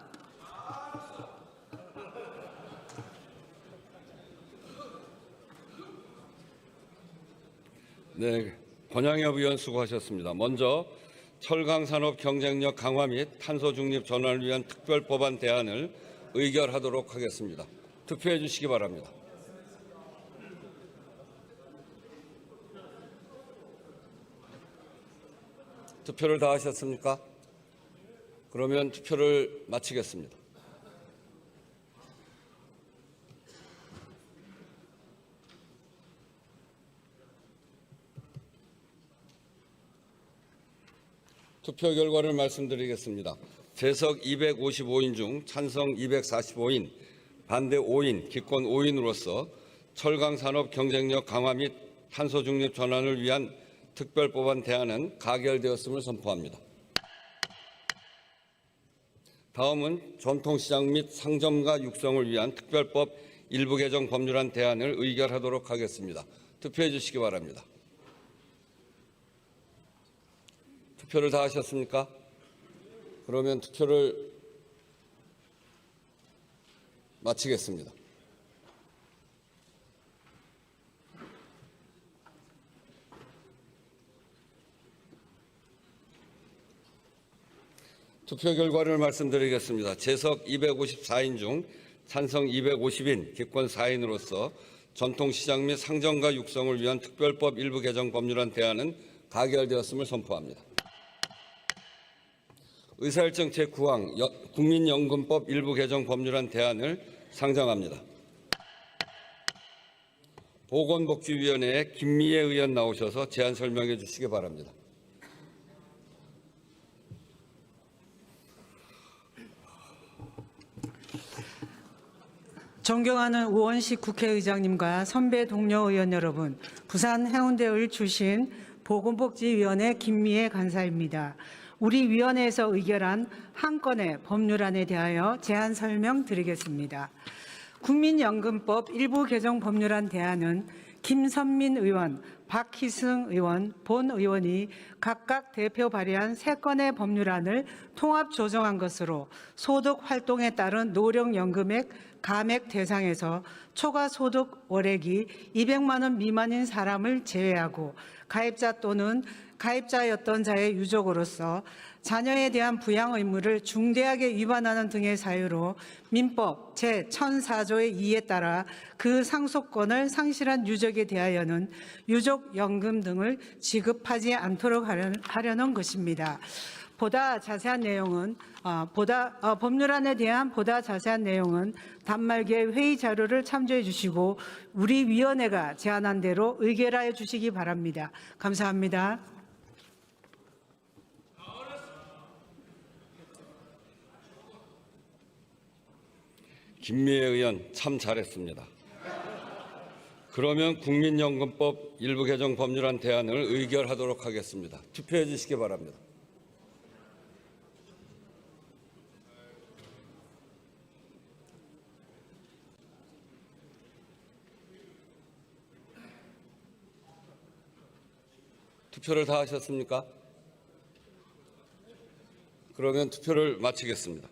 네, 권향엽 의원 수고하셨습니다. 먼저 철강산업 경쟁력 강화 및 탄소 중립 전환을 위한 특별법안 대안을 의결하도록 하겠습니다. 투표해 주시기 바랍니다. 투표를 다 하셨습니까? 그러면 투표를 마치겠습니다. 투표 결과를 말씀드리겠습니다. 재석 255인 중 찬성 245인, 반대 5인, 기권 5인으로서 철강산업 경쟁력 강화 및 탄소 중립 전환을 위한 특별법안 대안은 가결되었음을 선포합니다. 다음은 전통시장 및 상점가 육성을 위한 특별법 일부 개정 법률안 대안을 의결하도록 하겠습니다. 투표해 주시기 바랍니다. 투표를 다 하셨습니까? 그러면 투표를 마치겠습니다. 투표 결과를 말씀드리겠습니다. 재석 254인 중 찬성 250인, 기권 4인으로서 전통시장 및 상점가 육성을 위한 특별법 일부 개정 법률안 대안은 가결되었음을 선포합니다. 의사일정 제9항 국민연금법 일부 개정 법률안 대안을 상정합니다. 보건복지위원회에 김미애 의원 나오셔서 제안 설명해 주시기 바랍니다. 존경하는 우원식 국회의장님과 선배 동료 의원 여러분, 부산 해운대을 출신 보건복지위원회 김미애 간사입니다. 우리 위원회에서 의결한 한 건의 법률안에 대하여 제안 설명드리겠습니다. 국민연금법 일부 개정 법률안 대안은 김선민 의원, 박희승 의원, 본 의원이 각각 대표 발의한 3건의 법률안을 통합 조정한 것으로 소득 활동에 따른 노령연금액 감액 대상에서 초과 소득 월액이 200만 원 미만인 사람을 제외하고 가입자 또는 가입자였던 자의 유족으로서 자녀에 대한 부양 의무를 중대하게 위반하는 등의 사유로 민법 제1004조의 2에 따라 그 상속권을 상실한 유족에 대하여는 유족연금 등을 지급하지 않도록 하려는 것입니다. 보다 자세한 내용은 법률안에 대한 보다 자세한 내용은 단말기의 회의 자료를 참조해 주시고 우리 위원회가 제안한 대로 의결하여 주시기 바랍니다. 감사합니다. 김미애 의원 참 잘했습니다. 그러면 국민연금법 일부 개정 법률안 대안을 의결하도록 하겠습니다. 투표해 주시기 바랍니다. 투표를 다 하셨습니까? 그러면 투표를 마치겠습니다.